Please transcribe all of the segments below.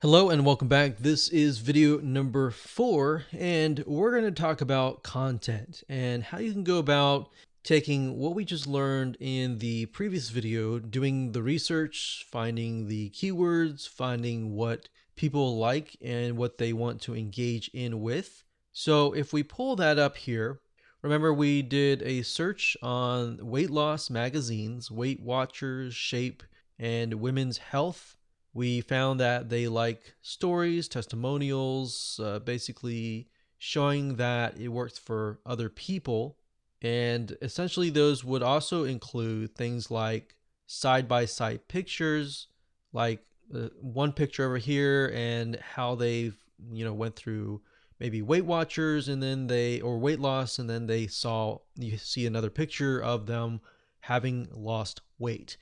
Hello and welcome back. This is video number 4, and we're going to talk about content and how you can go about taking what we just learned in the previous video, doing the research, finding the keywords, finding what people like and what they want to engage in with. So if we pull that up here, remember we did a search on weight loss magazines, Weight Watchers, Shape, and Women's Health. We found that they like stories, testimonials, basically showing that it works for other people. And essentially, those would also include things like side by side pictures, like one picture over here, and how they've, went through maybe Weight Watchers and then or weight loss, and then you see another picture of them having lost weight.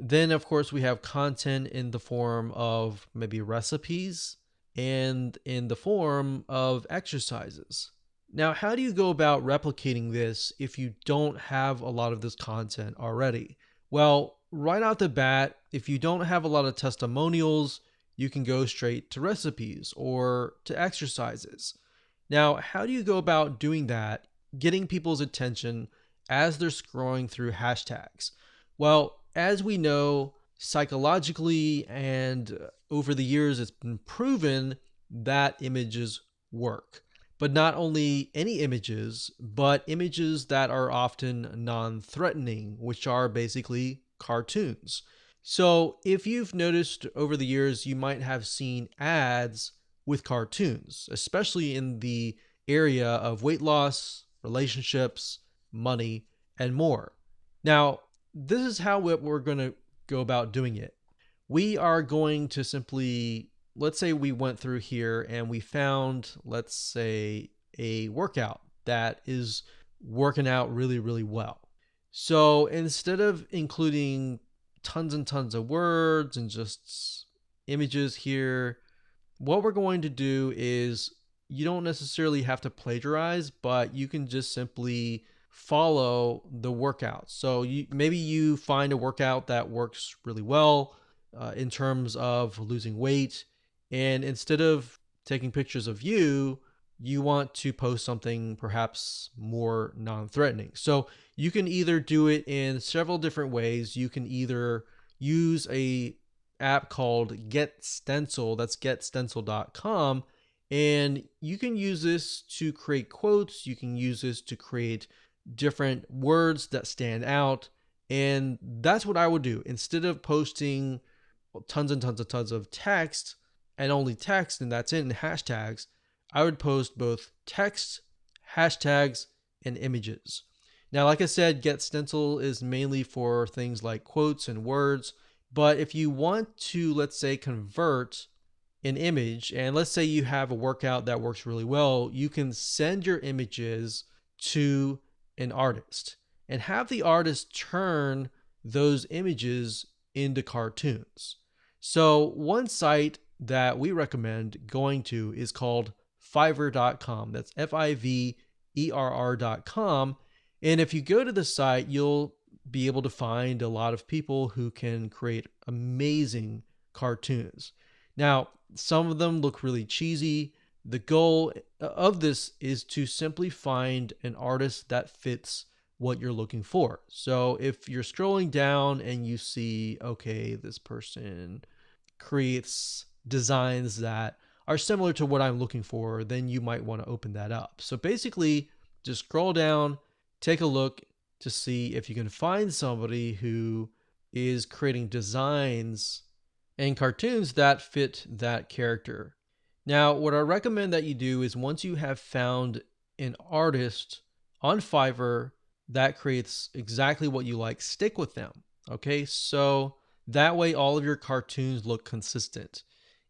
Then, of course, we have content in the form of maybe recipes and in the form of exercises. Now, how do you go about replicating this if you don't have a lot of this content already? Well, right out the bat, if you don't have a lot of testimonials, you can go straight to recipes or to exercises. Now, how do you go about doing that, getting people's attention as they're scrolling through hashtags? Well, as we know, psychologically and over the years, it's been proven that images work. But not only any images, but images that are often non threatening, which are basically cartoons. So, if you've noticed over the years, you might have seen ads with cartoons, especially in the area of weight loss, relationships, money, and more. Now, this is how we're going to go about doing it. We are going to simply, let's say we went through here and we found, let's say, a workout that is working out really, really well. So instead of including tons and tons of words and just images here, what we're going to do is you don't necessarily have to plagiarize, but you can just simply follow the workout. So maybe you find a workout that works really well in terms of losing weight, and instead of taking pictures of you, you want to post something perhaps more non-threatening. So you can either do it in several different ways. You can either use a app called Get Stencil, that's getstencil.com, and you can use this to create quotes, you can use this to create different words that stand out. And that's what I would do. Instead of posting tons and tons of text and only text and that's it, and hashtags, I would post both text, hashtags, and images. Now, like I said, Get Stencil is mainly for things like quotes and words. But if you want to, let's say, convert an image, and let's say you have a workout that works really well, you can send your images to an artist and have the artist turn those images into cartoons. So, one site that we recommend going to is called Fiverr.com. That's Fiverr.com. And if you go to the site, you'll be able to find a lot of people who can create amazing cartoons. Now, some of them look really cheesy. The goal of this is to simply find an artist that fits what you're looking for. So if you're scrolling down and you see, okay, this person creates designs that are similar to what I'm looking for, then you might want to open that up. So basically, just scroll down, take a look to see if you can find somebody who is creating designs and cartoons that fit that character. Now, what I recommend that you do is once you have found an artist on Fiverr that creates exactly what you like, stick with them. Okay, so that way all of your cartoons look consistent.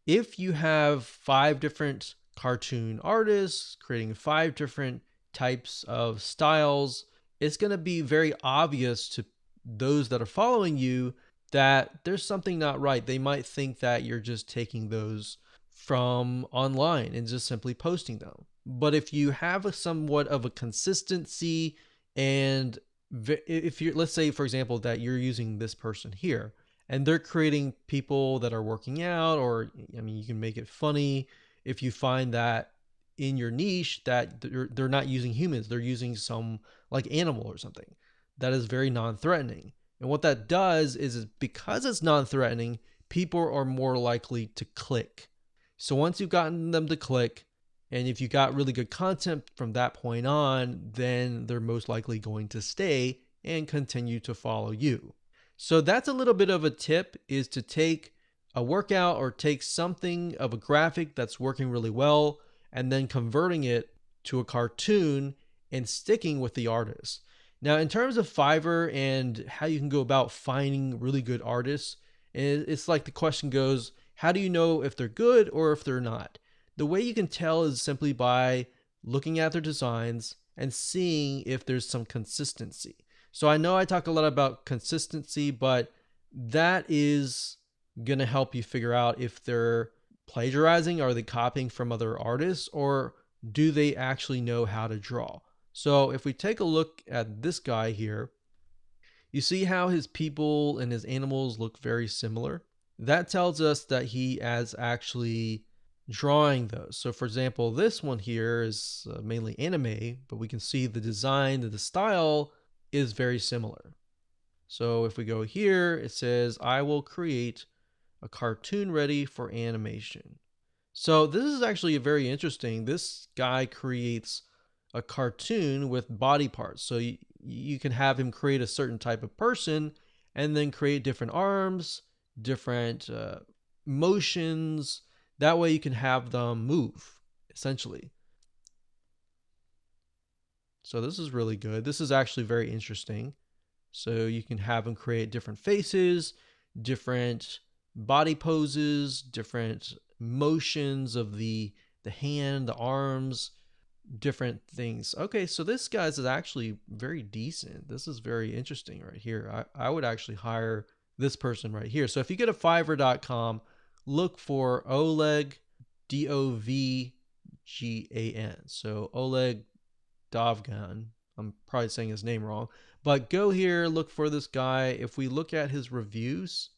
If you have 5 different cartoon artists creating 5 different types of styles, it's going to be very obvious to those that are following you that there's something not right. They might think that you're just taking those from online and just simply posting them. But if you have somewhat of a consistency, and if you're, let's say, for example, that you're using this person here, and they're creating people that are working out, or I mean, you can make it funny if you find that in your niche that they're not using humans, they're using some like animal or something that is very non-threatening. And what that does is because it's non-threatening, people are more likely to click. So once you've gotten them to click, and if you got really good content from that point on, then they're most likely going to stay and continue to follow you. So that's a little bit of a tip, is to take a workout or take something of a graphic that's working really well and then converting it to a cartoon and sticking with the artist. Now, in terms of Fiverr and how you can go about finding really good artists, it's like the question goes, how do you know if they're good or if they're not? The way you can tell is simply by looking at their designs and seeing if there's some consistency. So I know I talk a lot about consistency, but that is going to help you figure out if they're plagiarizing, are they copying from other artists, or do they actually know how to draw? So if we take a look at this guy here, you see how his people and his animals look very similar? That tells us that he is actually drawing those. So for example, this one here is mainly anime, but we can see the design, the style is very similar. So if we go here, it says, I will create a cartoon ready for animation. So this is actually very interesting. This guy creates a cartoon with body parts. So you can have him create a certain type of person and then create different arms, different motions. That way you can have them move, essentially. So this is really good. This is actually very interesting. So you can have them create different faces, different body poses, different motions of the hand, the arms, different things. Okay, so this guy's is actually very decent. This is very interesting right here. I would actually hire this person right here. So if you go to fiverr.com, look for Oleg, Dovgan. So Oleg Dovgan. I'm probably saying his name wrong, but go here, look for this guy. If we look at his reviews,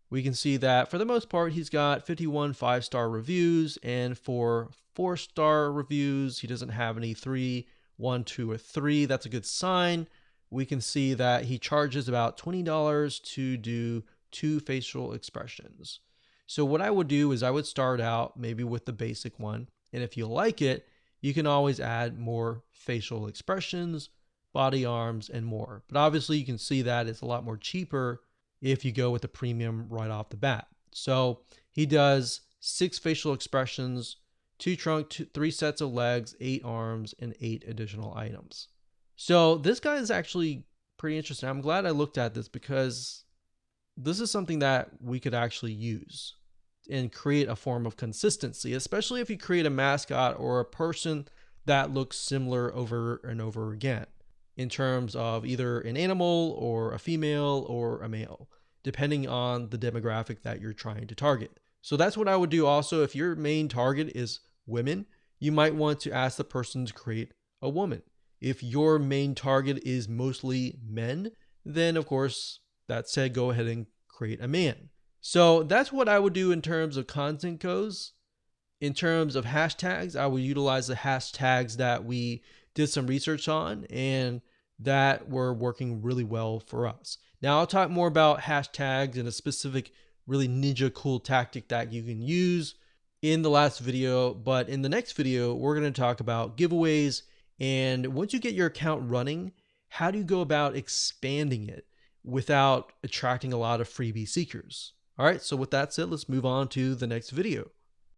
we can see that for the most part, he's got 51 5-star reviews, and for 4-star reviews, he doesn't have any 3, 1, 2, or 3. That's a good sign. We can see that he charges about $20 to do 2 facial expressions. So what I would do is I would start out maybe with the basic one, and if you like it, you can always add more facial expressions, body, arms, and more. But obviously you can see that it's a lot more cheaper if you go with the premium right off the bat. So he does 6 facial expressions, 2 trunk, 3 sets of legs, 8 arms, and 8 additional items. So this guy is actually pretty interesting. I'm glad I looked at this because this is something that we could actually use and create a form of consistency, especially if you create a mascot or a person that looks similar over and over again in terms of either an animal or a female or a male, depending on the demographic that you're trying to target. So that's what I would do also. If your main target is women, you might want to ask the person to create a woman. If your main target is mostly men, then of course, that said, go ahead and create a man. So that's what I would do in terms of content goes. In terms of hashtags, I would utilize the hashtags that we did some research on and that were working really well for us. Now I'll talk more about hashtags and a specific really ninja cool tactic that you can use in the last video, but in the next video, we're going to talk about giveaways. And once you get your account running, how do you go about expanding it without attracting a lot of freebie seekers? All right, so with that said, let's move on to the next video.